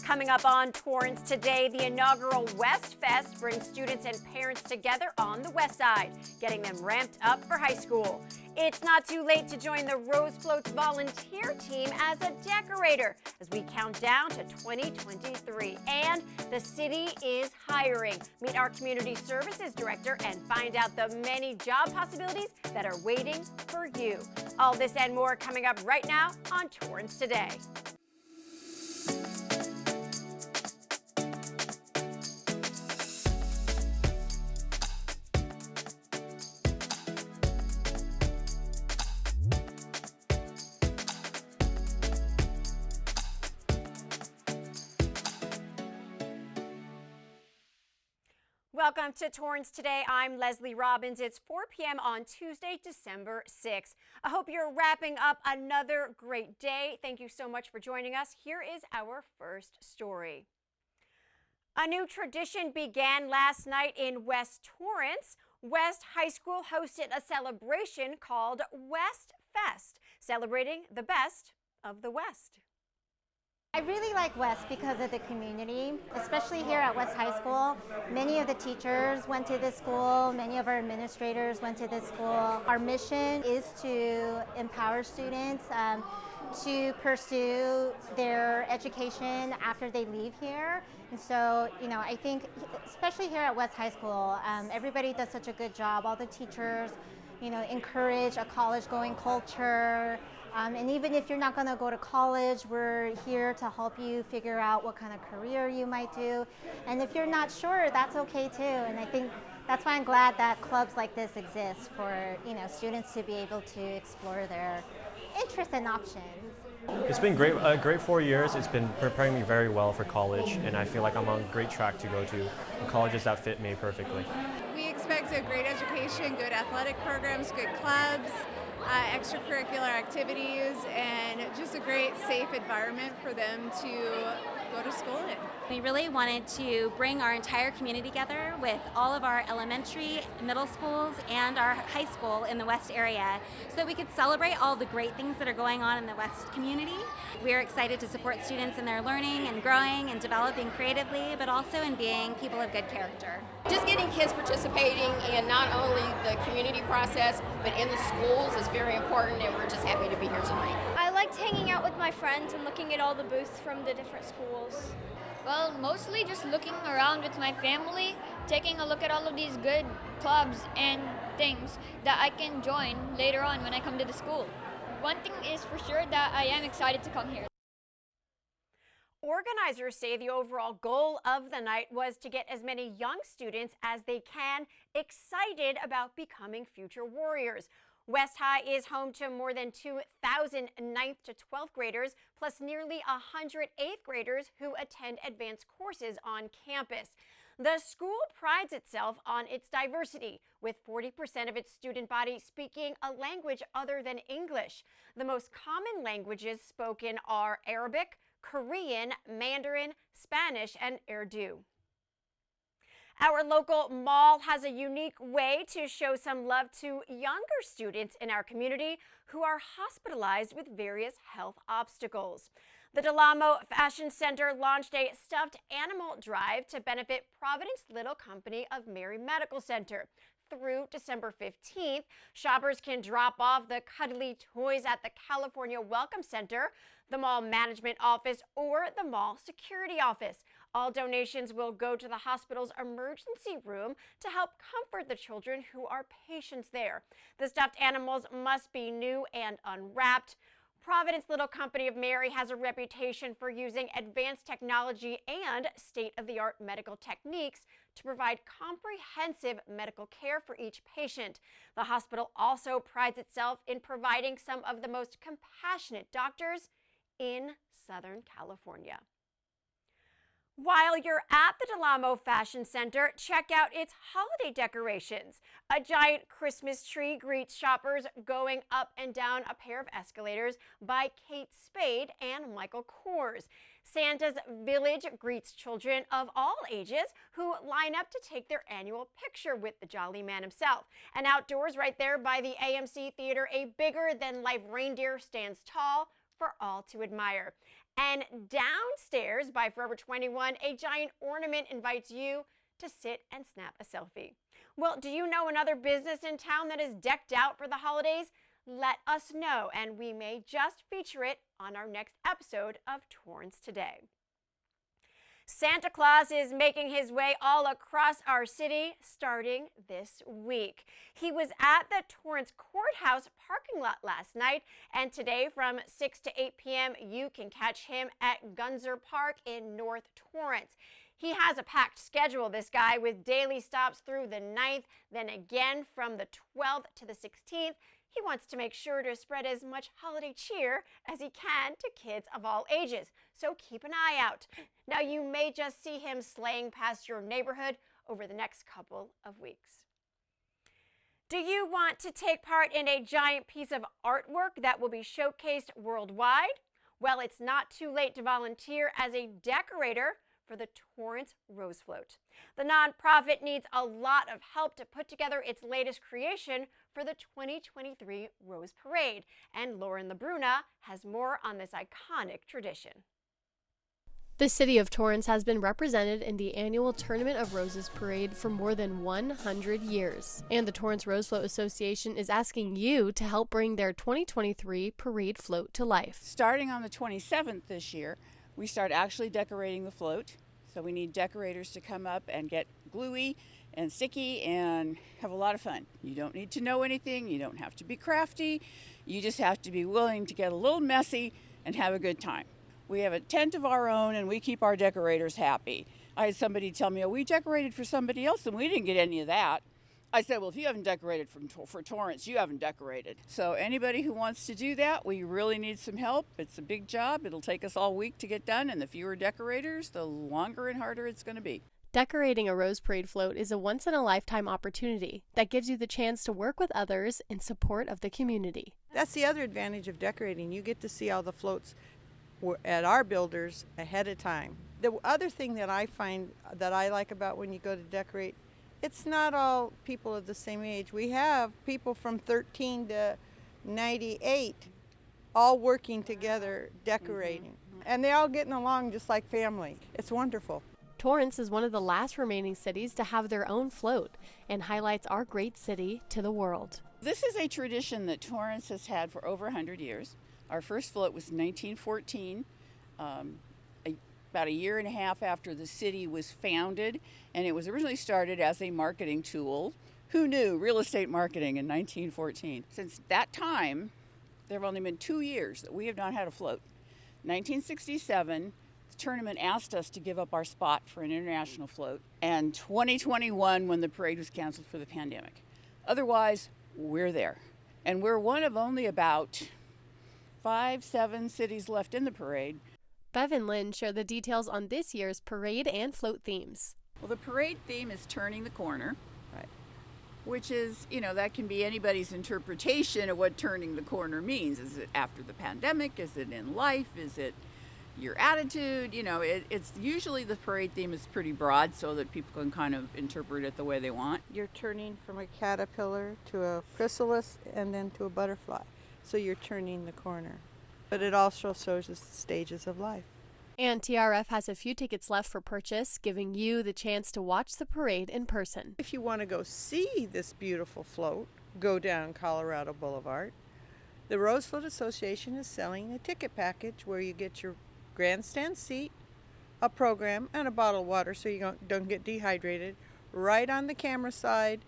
Coming up on Torrance Today, the inaugural West Fest brings students and parents together on the west side, getting them ramped up for high school. It's not too late to join the Rose Floats volunteer team as a decorator as we count down to 2023. And the city is hiring. Meet our community services director and find out the many job possibilities that are waiting for you. All this and more coming up right now on Torrance Today. Welcome to Torrance Today. I'm Leslie Robbins. It's 4 p.m. on Tuesday, December 6th. I hope you're wrapping up another great day. Thank you so much for joining us. Here is our first story. A new tradition began last night in West Torrance. West High School hosted a celebration called West Fest, celebrating the best of the West. I really like West because of the community, especially here at West High School. Many of the teachers went to this school, many of our administrators went to this school. Our mission is to empower students to pursue their education after they leave here. And so, I think, especially here at West High School, everybody does such a good job. All the teachers, encourage a college-going culture. And even if you're not going to go to college, we're here to help you figure out what kind of career you might do. And if you're not sure, that's okay too. And I think that's why I'm glad that clubs like this exist for students to be able to explore their interests and options. It's been great, great 4 years. It's been preparing me very well for college, and I feel like I'm on a great track to go to colleges that fit me perfectly. We expect a great education, good athletic programs, good clubs, extracurricular activities, and just a great, safe environment for them to go to school in. We really wanted to bring our entire community together with all of our elementary, middle schools, and our high school in the West area so that we could celebrate all the great things that are going on in the West community. We're excited to support students in their learning and growing and developing creatively, but also in being people of good character. Just getting kids participating in not only the community process, but in the schools is very important, and we're just happy to be here tonight. I liked hanging out with my friends and looking at all the booths from the different schools. Well, mostly just looking around with my family, taking a look at all of these good clubs and things that I can join later on when I come to the school. One thing is for sure that I am excited to come here. Organizers say the overall goal of the night was to get as many young students as they can excited about becoming future warriors. West High is home to more than 2,000 9th to 12th graders, plus nearly 100 8th graders who attend advanced courses on campus. The school prides itself on its diversity, with 40% of its student body speaking a language other than English. The most common languages spoken are Arabic, Korean, Mandarin, Spanish, and Urdu. Our local mall has a unique way to show some love to younger students in our community who are hospitalized with various health obstacles. The Del Amo Fashion Center launched a stuffed animal drive to benefit Providence Little Company of Mary Medical Center. Through December 15th, shoppers can drop off the cuddly toys at the California Welcome Center, the mall management office, or the mall security office. All donations will go to the hospital's emergency room to help comfort the children who are patients there. The stuffed animals must be new and unwrapped. Providence Little Company of Mary has a reputation for using advanced technology and state-of-the-art medical techniques to provide comprehensive medical care for each patient. The hospital also prides itself in providing some of the most compassionate doctors in Southern California. While you're at the Del Amo Fashion Center, check out its holiday decorations. A giant Christmas tree greets shoppers going up and down a pair of escalators by Kate Spade and Michael Kors. Santa's Village greets children of all ages who line up to take their annual picture with the Jolly Man himself. And outdoors right there by the AMC Theater, a bigger-than-life reindeer stands tall for all to admire. And downstairs by Forever 21, a giant ornament invites you to sit and snap a selfie. Well, do you know another business in town that is decked out for the holidays? Let us know, and we may just feature it on our next episode of Torrance Today. Santa Claus is making his way all across our city starting this week. He was at the Torrance Courthouse parking lot last night, and today from 6 to 8 p.m. you can catch him at Gunzer Park in North Torrance. He has a packed schedule, this guy, with daily stops through the 9th, then again from the 12th to the 16th. He wants to make sure to spread as much holiday cheer as he can to kids of all ages, so keep an eye out. Now, you may just see him sleighing past your neighborhood over the next couple of weeks. Do you want to take part in a giant piece of artwork that will be showcased worldwide? Well, it's not too late to volunteer as a decorator for the Torrance Rose Float. The nonprofit needs a lot of help to put together its latest creation for the 2023 Rose Parade, and Lauren LaBruna has more on this iconic tradition. The City of Torrance has been represented in the annual Tournament of Roses parade for more than 100 years, and the Torrance Rose Float Association is asking you to help bring their 2023 parade float to life. Starting on the 27th this year, we start actually decorating the float. So we need decorators to come up and get gluey and sticky and have a lot of fun. You don't need to know anything. You don't have to be crafty. You just have to be willing to get a little messy and have a good time. We have a tent of our own and we keep our decorators happy. I had somebody tell me, oh, we decorated for somebody else and we didn't get any of that. I said, well, if you haven't decorated for Torrance, you haven't decorated. So anybody who wants to do that, we really need some help. It's a big job. It'll take us all week to get done, and the fewer decorators, the longer and harder it's going to be. Decorating a Rose Parade float is a once-in-a-lifetime opportunity that gives you the chance to work with others in support of the community. That's the other advantage of decorating. You get to see all the floats at our builders ahead of time. The other thing that I find that I like about when you go to decorate, it's not all people of the same age. We have people from 13 to 98 all working together decorating. And they all getting along just like family. It's wonderful. Torrance is one of the last remaining cities to have their own float and highlights our great city to the world. This is a tradition that Torrance has had for over 100 years. Our first float was in 1914. About a year and a half after the city was founded, and it was originally started as a marketing tool. Who knew real estate marketing in 1914? Since that time, there have only been 2 years that we have not had a float. 1967, the tournament asked us to give up our spot for an international float, and 2021 when the parade was canceled for the pandemic. Otherwise, we're there. And we're one of only about 5-7 cities left in the parade. Bev and Lynn share the details on this year's parade and float themes. Well, the parade theme is turning the corner, right? Which is, that can be anybody's interpretation of what turning the corner means. Is it after the pandemic? Is it in life? Is it your attitude? It's usually the parade theme is pretty broad so that people can kind of interpret it the way they want. You're turning from a caterpillar to a chrysalis and then to a butterfly. So you're turning the corner. But it also shows the stages of life. And TRF has a few tickets left for purchase, giving you the chance to watch the parade in person. If you want to go see this beautiful float, go down Colorado Boulevard. The Rose Float Association is selling a ticket package where you get your grandstand seat, a program, and a bottle of water so you don't get dehydrated, right on the camera side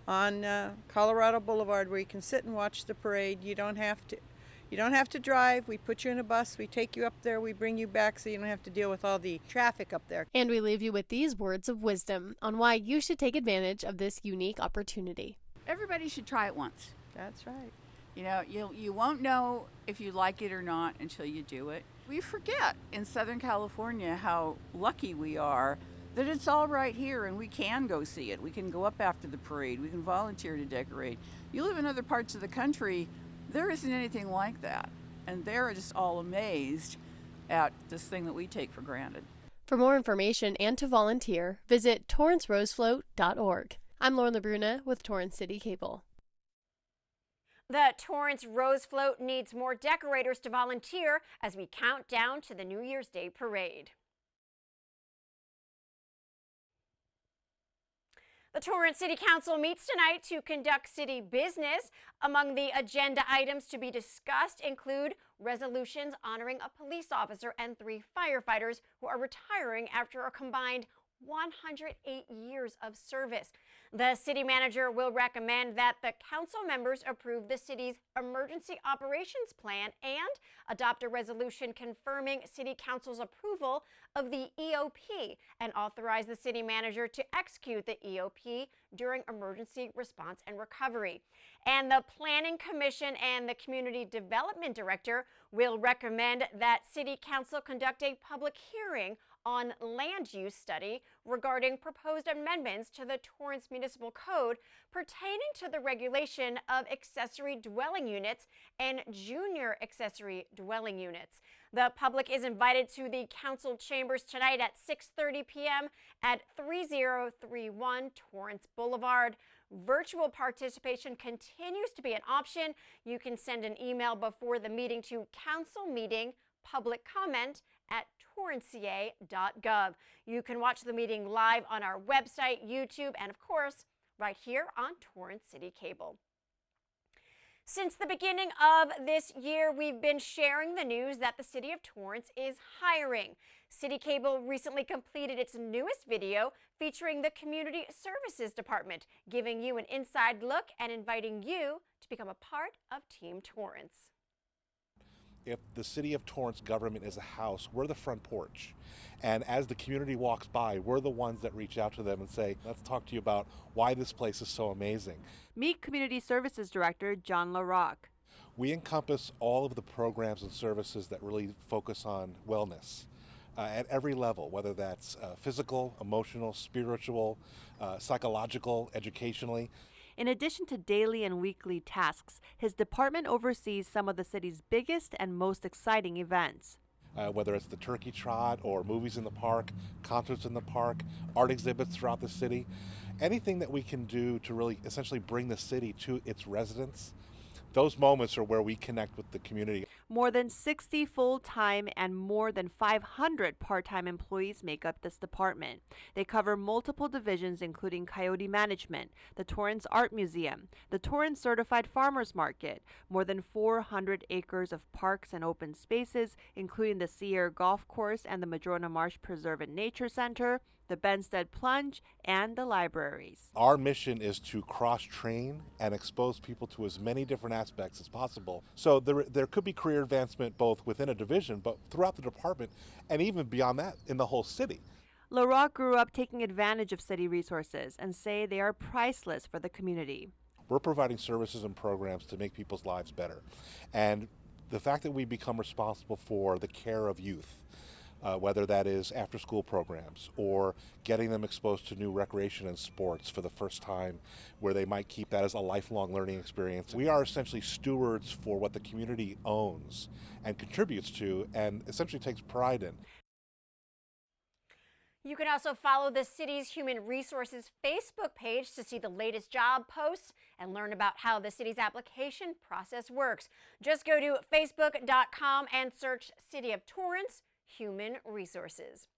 on Colorado Boulevard where you can sit and watch the parade. You don't have to drive. We put you in a bus. We take you up there. We bring you back so you don't have to deal with all the traffic up there. And we leave you with these words of wisdom on why you should take advantage of this unique opportunity. Everybody should try it once. That's right. You won't know if you like it or not until you do it. We forget in Southern California how lucky we are that it's all right here and we can go see it. We can go up after the parade. We can volunteer to decorate. You live in other parts of the country, there isn't anything like that. And they're just all amazed at this thing that we take for granted. For more information and to volunteer, visit torrancerosefloat.org. I'm Lauren LaBruna with Torrance City Cable. The Torrance Rose Float needs more decorators to volunteer as we count down to the New Year's Day parade. The Torrance City Council meets tonight to conduct city business. Among the agenda items to be discussed include resolutions honoring a police officer and 3 firefighters who are retiring after a combined 108 years of service. The city manager will recommend that the council members approve the city's emergency operations plan and adopt a resolution confirming city council's approval of the EOP and authorize the city manager to execute the EOP during emergency response and recovery. And the Planning Commission and the Community Development Director will recommend that city council conduct a public hearing on land use study regarding proposed amendments to the Torrance Municipal Code pertaining to the regulation of accessory dwelling units and junior accessory dwelling units. The public is invited to the council chambers tonight at 6:30 p.m. at 3031 Torrance Boulevard. Virtual participation continues to be an option. You can send an email before the meeting to councilmeetingpubliccomment@torranceca.gov. You can watch the meeting live on our website, YouTube, and of course, right here on Torrance City Cable. Since the beginning of this year, we've been sharing the news that the City of Torrance is hiring. City Cable recently completed its newest video featuring the Community Services Department, giving you an inside look and inviting you to become a part of Team Torrance. If the City of Torrance government is a house, we're the front porch. And as the community walks by, we're the ones that reach out to them and say, let's talk to you about why this place is so amazing. Meet Community Services Director John LaRocque. We encompass all of the programs and services that really focus on wellness at every level, whether that's physical, emotional, spiritual, psychological, educationally. In addition to daily and weekly tasks, his department oversees some of the city's biggest and most exciting events. Whether it's the turkey trot or movies in the park, concerts in the park, art exhibits throughout the city, anything that we can do to really essentially bring the city to its residents. Those moments are where we connect with the community. More than 60 full-time and more than 500 part-time employees make up this department. They cover multiple divisions including Coyote Management, the Torrance Art Museum, the Torrance Certified Farmers Market, more than 400 acres of parks and open spaces, including the Sierra Golf Course and the Madrona Marsh Preserve and Nature Center, the Benstead Plunge, and the libraries. Our mission is to cross-train and expose people to as many different aspects as possible. So there could be career advancement both within a division, but throughout the department, and even beyond that in the whole city. LaRocque grew up taking advantage of city resources and say they are priceless for the community. We're providing services and programs to make people's lives better. And the fact that we become responsible for the care of youth, whether that is after-school programs or getting them exposed to new recreation and sports for the first time, where they might keep that as a lifelong learning experience. We are essentially stewards for what the community owns and contributes to and essentially takes pride in. You can also follow the city's Human Resources Facebook page to see the latest job posts and learn about how the city's application process works. Just go to facebook.com and search City of Torrance Human Resources.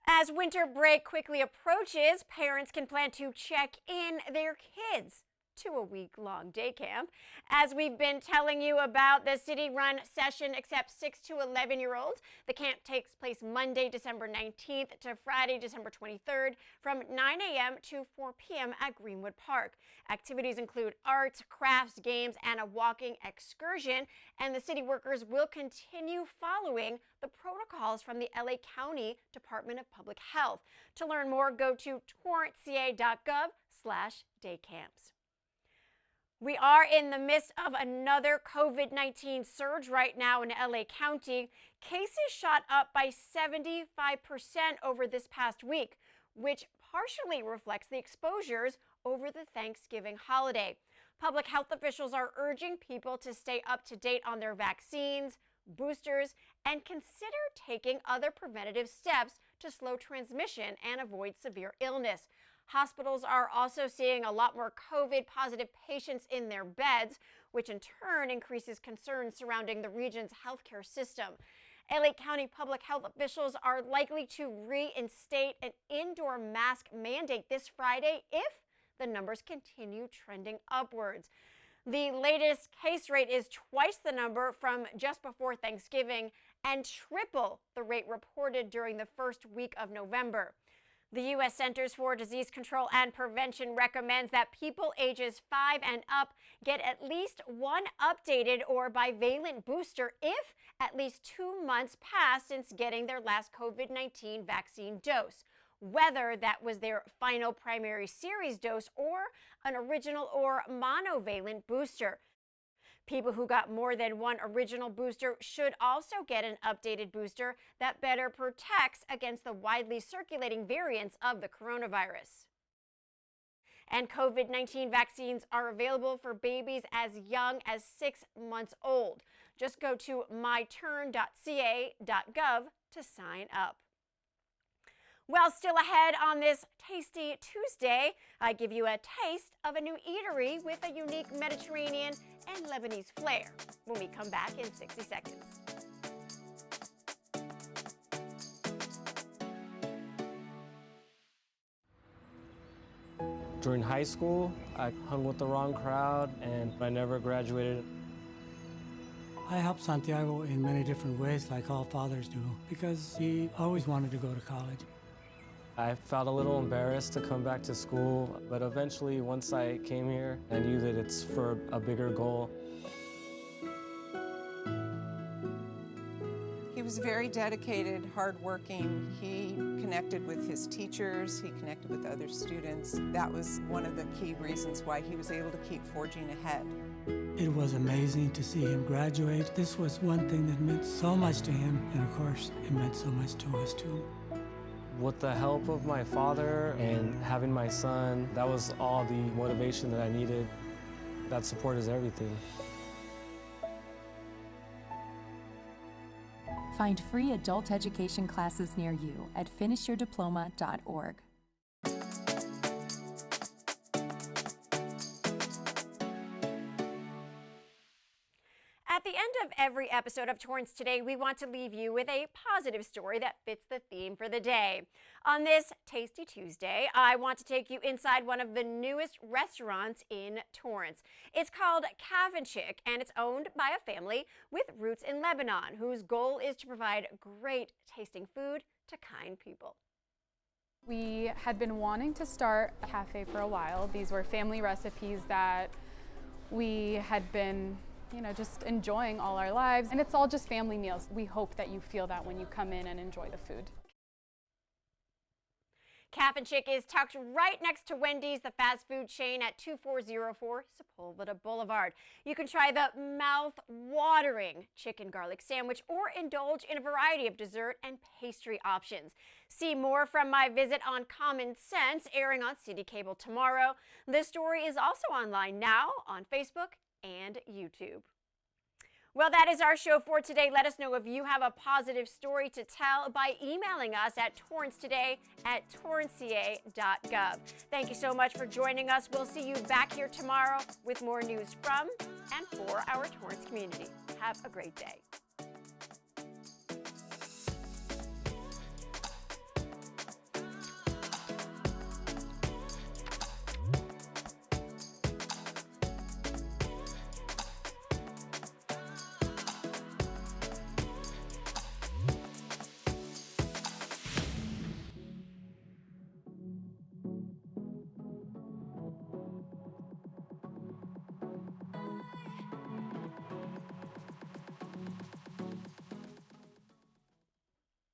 As winter break quickly approaches, parents can plan to check in their kids to a week-long day camp. As we've been telling you about, the city-run session accepts 6 to 11-year-olds. The camp takes place Monday, December 19th to Friday, December 23rd from 9 a.m. to 4 p.m. at Greenwood Park. Activities include arts, crafts, games, and a walking excursion, and the city workers will continue following the protocols from the LA County Department of Public Health. To learn more, go to torranceca.gov/daycamps. We are in the midst of another COVID-19 surge right now in LA County. Cases shot up by 75% over this past week, which partially reflects the exposures over the Thanksgiving holiday. Public health officials are urging people to stay up to date on their vaccines, boosters, and consider taking other preventative steps to slow transmission and avoid severe illness. Hospitals are also seeing a lot more COVID-positive patients in their beds, which in turn increases concerns surrounding the region's healthcare system. LA County public health officials are likely to reinstate an indoor mask mandate this Friday if the numbers continue trending upwards. The latest case rate is twice the number from just before Thanksgiving and triple the rate reported during the first week of November. The U.S. Centers for Disease Control and Prevention recommends that people ages 5 and up get at least one updated or bivalent booster if at least 2 months pass since getting their last COVID-19 vaccine dose, whether that was their final primary series dose or an original or monovalent booster. People who got more than one original booster should also get an updated booster that better protects against the widely circulating variants of the coronavirus. And COVID-19 vaccines are available for babies as young as 6 months old. Just go to myturn.ca.gov to sign up. Well, still ahead on this Tasty Tuesday, I give you a taste of a new eatery with a unique Mediterranean and Lebanese flair when we come back in 60 seconds. During high school, I hung with the wrong crowd and I never graduated. I helped Santiago in many different ways, like all fathers do, because he always wanted to go to college. I felt a little embarrassed to come back to school, but eventually, once I came here, I knew that it's for a bigger goal. He was very dedicated, hardworking. He connected with his teachers, he connected with other students. That was one of the key reasons why he was able to keep forging ahead. It was amazing to see him graduate. This was one thing that meant so much to him, and of course, it meant so much to us too. With the help of my father and having my son, that was all the motivation that I needed. That support is everything. Find free adult education classes near you at finishyourdiploma.org. At the end of every episode of Torrance Today, we want to leave you with a positive story that fits the theme for the day. On this Tasty Tuesday, I want to take you inside one of the newest restaurants in Torrance. It's called Chick, and it's owned by a family with roots in Lebanon, whose goal is to provide great tasting food to kind people. We had been wanting to start a cafe for a while. These were family recipes that we had been just enjoying all our lives. And it's all just family meals. We hope that you feel that when you come in and enjoy the food. Chick is tucked right next to Wendy's, the fast food chain at 2404 Sepulveda Boulevard. You can try the mouth-watering chicken garlic sandwich or indulge in a variety of dessert and pastry options. See more from my visit on Common Sense, airing on City Cable tomorrow. This story is also online now on Facebook and YouTube. Well, that is our show for today. Let us know if you have a positive story to tell by emailing us at torranceca@torranceca.gov. Thank you so much for joining us. We'll see you back here tomorrow with more news from and for our Torrance community. Have a great day.